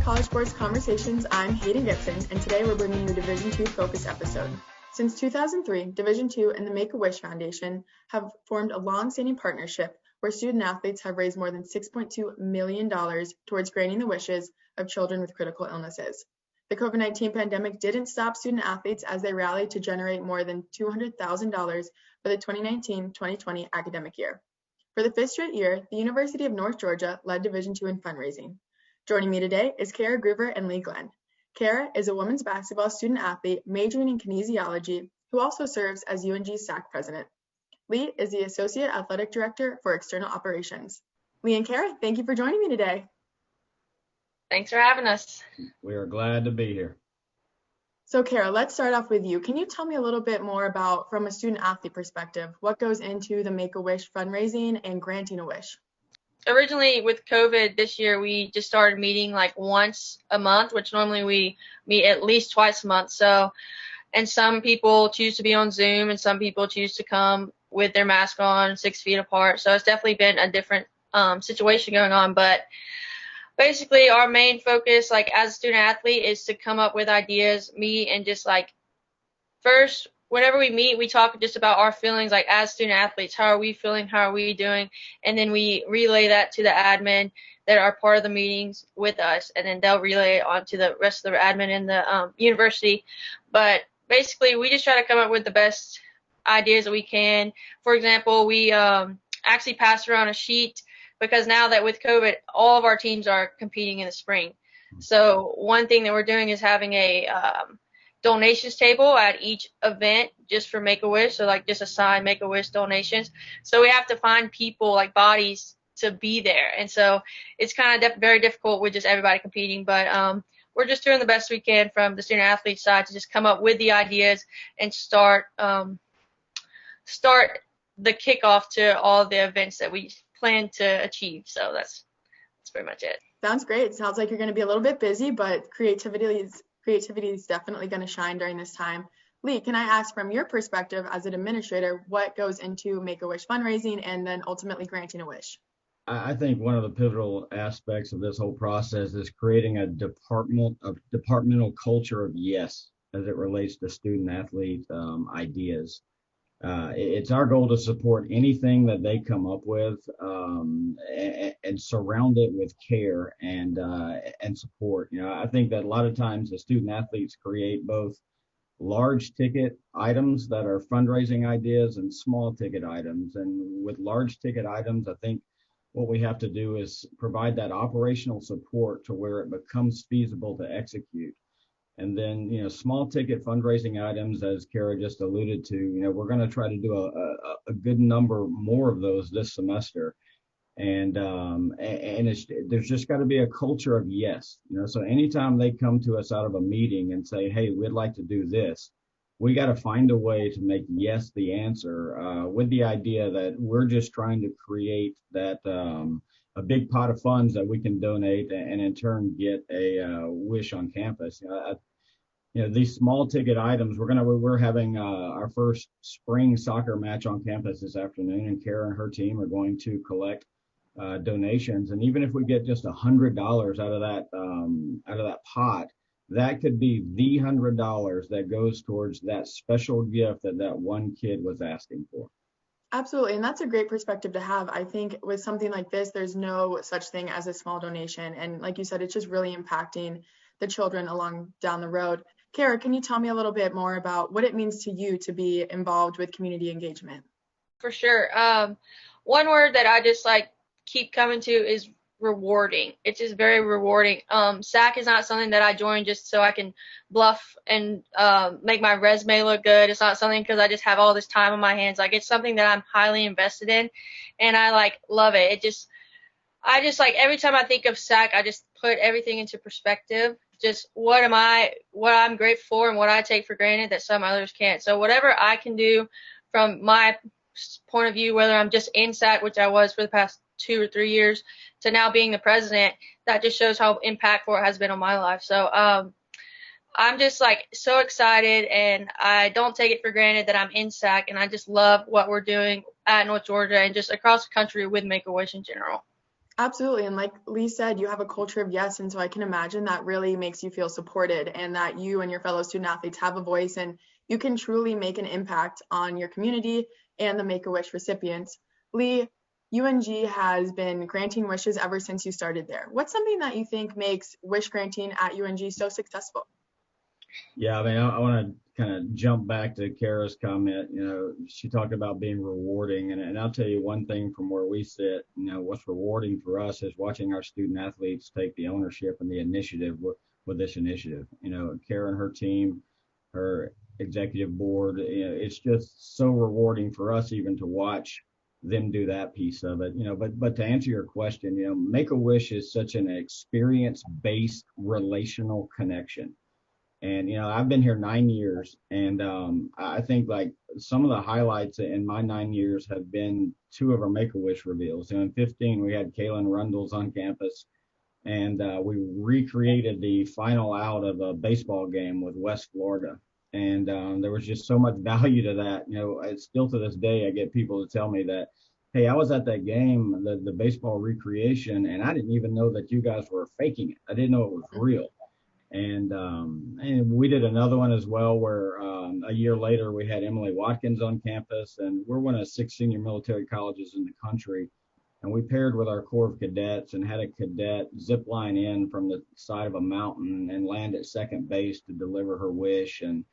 College Sports Conversations. I'm Haydyn Gibson, and today we're bringing you a Division II focus episode. Since 2003, Division II and the Make-A-Wish Foundation have formed a long-standing partnership where student-athletes have raised more than $6.2 million towards granting the wishes of children with critical illnesses. The COVID-19 pandemic didn't stop student-athletes as they rallied to generate more than $200,000 for the 2019-2020 academic year. For the fifth straight year, the University of North Georgia led Division II in fundraising. Joining me today is Kara Groover and Lee Glenn. Kara is a women's basketball student-athlete majoring in kinesiology who also serves as UNG SAC president. Lee is the Associate Athletic Director for External Operations. Lee and Kara, thank you for joining me today. Thanks for having us. We are glad to be here. So Kara, let's start off with you. Can you tell me a little bit more about, from a student-athlete perspective, what goes into the Make-A-Wish fundraising and granting a wish? Originally with COVID this year, we just started meeting like once a month, which normally we meet at least twice a month. So, and some people choose to be on Zoom and some people choose to come with their mask on 6 feet apart. So it's definitely been a different situation going on. But basically our main focus, like as a student athlete, is to come up with ideas, meet, and just like first, whenever we meet, we talk just about our feelings, like as student athletes, how are we feeling, how are we doing, and then we relay that to the admin that are part of the meetings with us, and then they'll relay it on to the rest of the admin in the university. But basically, we just try to come up with the best ideas that we can. For example, we actually passed around a sheet because now that with COVID, all of our teams are competing in the spring. So one thing that we're doing is having a donations table at each event just for Make-A-Wish, so like just assign Make-A-Wish donations. So we have to find people, like bodies, to be there, and so it's kind of very difficult with just everybody competing, but we're just doing the best we can from the student athlete side to just come up with the ideas and start the kickoff to all the events that we plan to achieve. So that's pretty much it. Sounds great. It sounds like you're going to be a little bit busy, but creativity is definitely going to shine during this time. Lee, can I ask, from your perspective as an administrator, what goes into Make-A-Wish fundraising and then ultimately granting a wish? I think one of the pivotal aspects of this whole process is creating a departmental culture of yes as it relates to student athlete ideas. It's our goal to support anything that they come up with and surround it with care and support. You know, I think that a lot of times the student athletes create both large ticket items that are fundraising ideas and small ticket items. And with large ticket items, I think what we have to do is provide that operational support to where it becomes feasible to execute. And then, you know, small ticket fundraising items, as Kara just alluded to, you know, we're going to try to do a good number more of those this semester. And there's just got to be a culture of yes, you know, so anytime they come to us out of a meeting and say, hey, we'd like to do this, we got to find a way to make yes the answer, with the idea that we're just trying to create that a big pot of funds that we can donate and in turn get a wish on campus. You know, these small ticket items, we're having our first spring soccer match on campus this afternoon, and Kara and her team are going to collect donations. And even if we get just $100 out of that pot, that could be the $100 that goes towards that special gift that one kid was asking for. Absolutely, and that's a great perspective to have. I think with something like this, there's no such thing as a small donation. And like you said, it's just really impacting the children along down the road. Kara, can you tell me a little bit more about what it means to you to be involved with community engagement? For sure. One word that I just like keep coming to is rewarding. It's just very rewarding. SAC is not something that I joined just so I can bluff and make my resume look good. It's not something because I just have all this time on my hands. Like, it's something that I'm highly invested in, and I like love it. I just like every time I think of SAC, I just put everything into perspective. Just what I'm grateful for and what I take for granted that some others can't. So whatever I can do from my point of view, whether I'm just in SAC, which I was for the past 2 or 3 years, to now being the president, that just shows how impactful it has been on my life. So I'm just like so excited, and I don't take it for granted that I'm in SAC, and I just love what we're doing at North Georgia and just across the country with Make-A-Wish in general. Absolutely. And like Lee said, you have a culture of yes. And so I can imagine that really makes you feel supported and that you and your fellow student athletes have a voice and you can truly make an impact on your community and the Make-A-Wish recipients. Lee, UNG has been granting wishes ever since you started there. What's something that you think makes wish granting at UNG so successful? Yeah, I mean, I want to kind of jump back to Kara's comment. She talked about being rewarding, and I'll tell you one thing from where we sit. What's rewarding for us is watching our student athletes take the ownership and the initiative with this initiative. Kara and her team, her executive board. It's just so rewarding for us even to watch them do that piece of it. But to answer your question, Make a Wish is such an experience-based relational connection. And I've been here 9 years, and I think like some of the highlights in my 9 years have been two of our Make-A-Wish reveals. In 15, we had Kaylin Rundles on campus, and we recreated the final out of a baseball game with West Florida. And there was just so much value to that. It's still to this day, I get people to tell me that, hey, I was at that game, the baseball recreation, and I didn't even know that you guys were faking it. I didn't know it was real. And we did another one as well where a year later we had Emily Watkins on campus, and we're one of 6 senior military colleges in the country. And we paired with our Corps of Cadets and had a cadet zip line in from the side of a mountain and land at second base to deliver her wish. And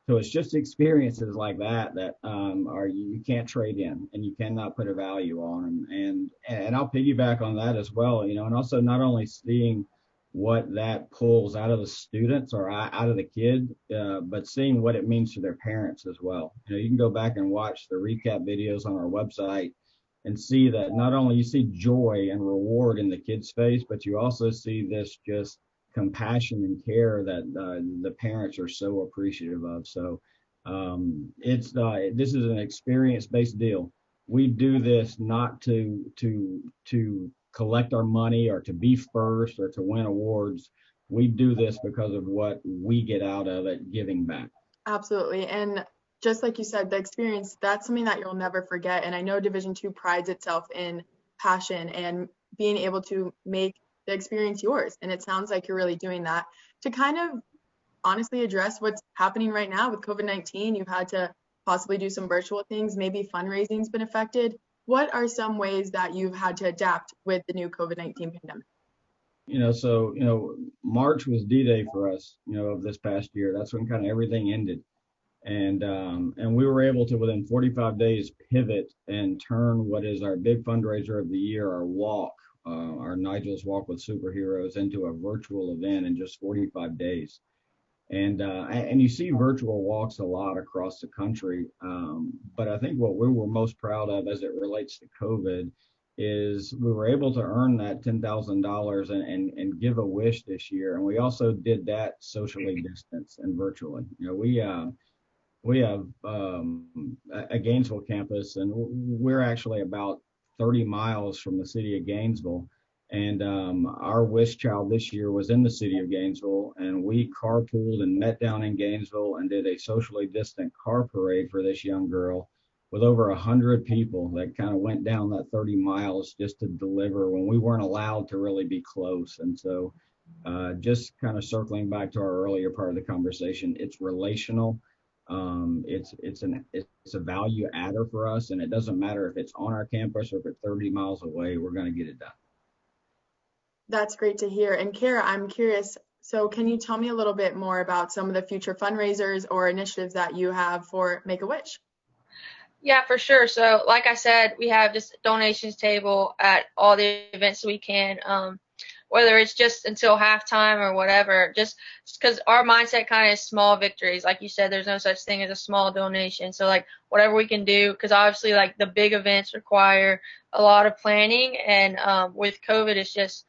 so it's just experiences like that are you can't trade in and you cannot put a value on them. And I'll piggyback on that as well, and also not only seeing what that pulls out of the students or out of the kid, but seeing what it means to their parents as well. You can go back and watch the recap videos on our website and see that not only you see joy and reward in the kid's face, but you also see this just compassion and care that the parents are so appreciative of. So this is an experience-based deal. We do this not to collect our money or to be first or to win awards. We do this because of what we get out of it, giving back. Absolutely. And just like you said, the experience, that's something that you'll never forget. And I know Division II prides itself in passion and being able to make the experience yours. And it sounds like you're really doing that. To kind of honestly address what's happening right now with COVID-19, you've had to possibly do some virtual things, maybe fundraising's been affected. What are some ways that you've had to adapt with the new COVID-19 pandemic? March was D-Day for us, of this past year. That's when kind of everything ended. And we were able to, within 45 days, pivot and turn what is our big fundraiser of the year, our walk, our Nigel's Walk with Superheroes, into a virtual event in just 45 days. And you see virtual walks a lot across the country. But I think what we were most proud of as it relates to COVID is we were able to earn that $10,000 and give a wish this year. And we also did that socially distanced and virtually. We have a Gainesville campus, and we're actually about 30 miles from the city of Gainesville. And our wish child this year was in the city of Gainesville, and we carpooled and met down in Gainesville and did a socially distant car parade for this young girl with over 100 people that kind of went down that 30 miles just to deliver when we weren't allowed to really be close. And so just kind of circling back to our earlier part of the conversation, it's relational. It's a value adder for us, and it doesn't matter if it's on our campus or if it's 30 miles away, we're going to get it done. That's great to hear. And Kara, I'm curious, so can you tell me a little bit more about some of the future fundraisers or initiatives that you have for Make-A-Wish? Yeah, for sure. So like I said, we have this donations table at all the events we can, whether it's just until halftime or whatever, just because our mindset kind of is small victories. Like you said, there's no such thing as a small donation. So like whatever we can do, because obviously like the big events require a lot of planning, and with COVID, it's just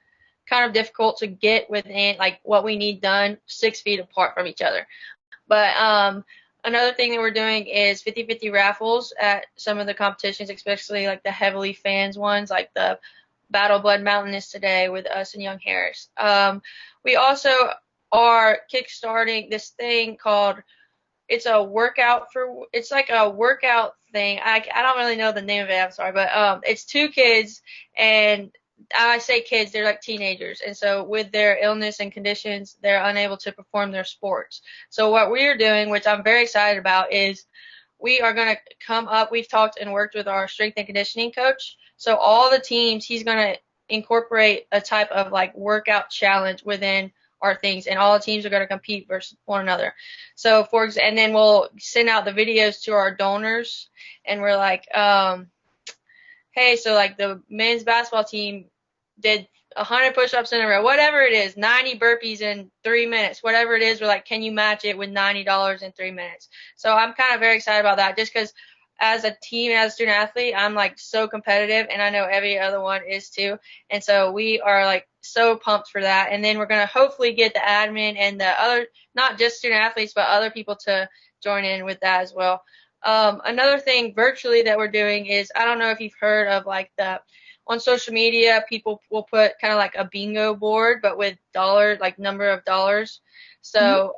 kind of difficult to get within like what we need done 6 feet apart from each other. But another thing that we're doing is 50-50 raffles at some of the competitions, especially like the heavily fans ones, like the Battle Blood Mountainous today with us and Young Harris. We also are kickstarting this thing called, it's like a workout thing. I don't really know the name of it, I'm sorry, but it's 2 kids, and I say kids, they're like teenagers. And so with their illness and conditions, they're unable to perform their sports. So what we're doing, which I'm very excited about, is we are going to come up. We've talked and worked with our strength and conditioning coach. So all the teams, he's going to incorporate a type of like workout challenge within our things, and all the teams are going to compete versus one another. So and then we'll send out the videos to our donors, and we're like, hey, so like the men's basketball team did 100 push-ups in a row, whatever it is, 90 burpees in 3 minutes, whatever it is. We're like, can you match it with $90 in 3 minutes? So I'm kind of very excited about that, just because as a team, as a student athlete, I'm like so competitive, and I know every other one is too. And so we are like so pumped for that. And then we're going to hopefully get the admin and the other, not just student athletes, but other people to join in with that as well. Another thing virtually that we're doing is, I don't know if you've heard of like on social media, people will put kind of like a bingo board, but with like number of dollars. So,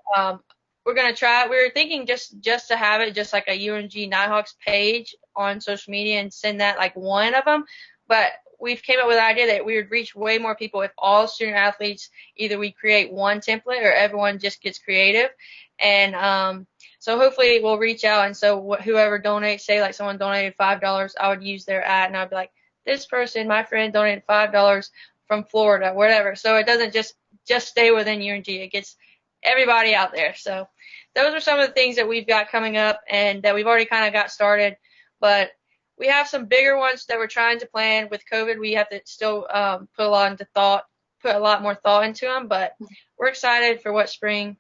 we're going to try it. We were thinking just to have it just like a UNG Nighthawks page on social media and send that like one of them. But we've came up with the idea that we would reach way more people if all student athletes, either we create one template or everyone just gets creative. And, so hopefully we'll reach out. And so whoever donates, say like someone donated $5, I would use their ad, and I'd be like, this person, my friend, donated $5 from Florida, whatever. So it doesn't just stay within UNG. It gets everybody out there. So those are some of the things that we've got coming up and that we've already kind of got started. But we have some bigger ones that we're trying to plan. With COVID, we have to still put a lot more thought into them. But we're excited for what spring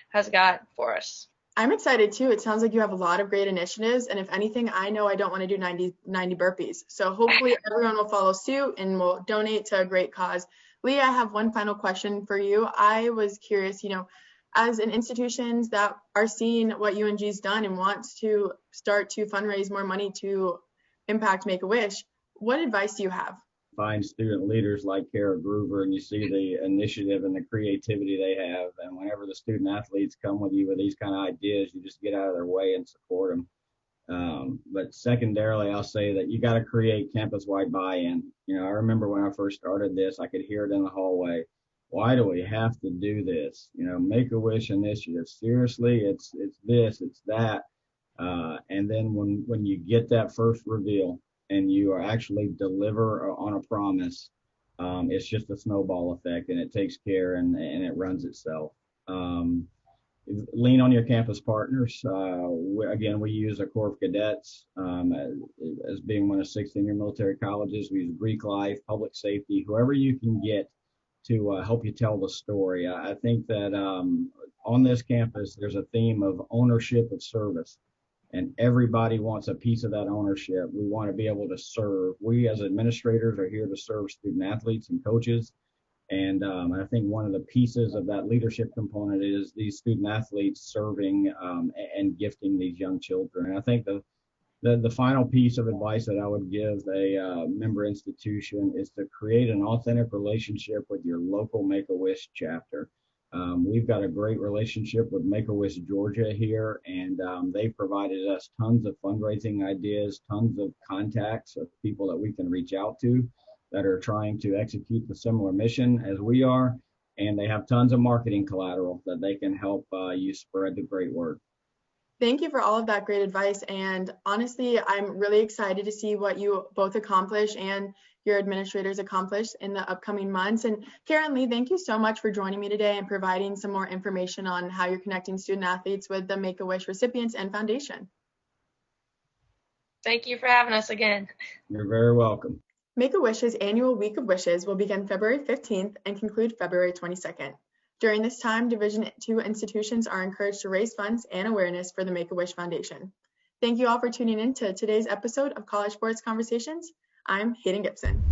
has got for us. I'm excited too. It sounds like you have a lot of great initiatives, and if anything, I know I don't want to do 90 burpees. So hopefully everyone will follow suit and will donate to a great cause. Lee, I have one final question for you. I was curious, as an institution that are seeing what UNG's done and wants to start to fundraise more money to impact Make-A-Wish, what advice do you have? Find student leaders like Kara Groover, and you see the initiative and the creativity they have. And whenever the student athletes come with you with these kind of ideas, you just get out of their way and support them. But secondarily, I'll say that you got to create campus-wide buy-in. I remember when I first started this, I could hear it in the hallway. Why do we have to do this? Make-A-Wish initiative. Seriously, it's this, it's that. And then when you get that first reveal, and you are actually deliver on a promise, it's just a snowball effect, and it takes care and it runs itself. Lean on your campus partners. We use a Corps of Cadets as being one of 6 senior military colleges. We use Greek Life, Public Safety, whoever you can get to help you tell the story. I think that on this campus, there's a theme of ownership of service. And everybody wants a piece of that ownership. We want to be able to serve. We as administrators are here to serve student athletes and coaches. And I think one of the pieces of that leadership component is these student athletes serving and gifting these young children. And I think the final piece of advice that I would give a member institution is to create an authentic relationship with your local Make-A-Wish chapter. We've got a great relationship with Make-A-Wish Georgia here, and they've provided us tons of fundraising ideas, tons of contacts of people that we can reach out to that are trying to execute the similar mission as we are, and they have tons of marketing collateral that they can help you spread the great word. Thank you for all of that great advice, and honestly, I'm really excited to see what you both accomplish and your administrators accomplish in the upcoming months. And Karen, Lee, thank you so much for joining me today and providing some more information on how you're connecting student athletes with the Make-A-Wish recipients and foundation. Thank you for having us again. You're very welcome. Make-A-Wish's annual Week of Wishes will begin February 15th and conclude February 22nd. During this time, Division II institutions are encouraged to raise funds and awareness for the Make-A-Wish Foundation. Thank you all for tuning in to today's episode of College Sports Conversations. I'm Haydyn Gibson.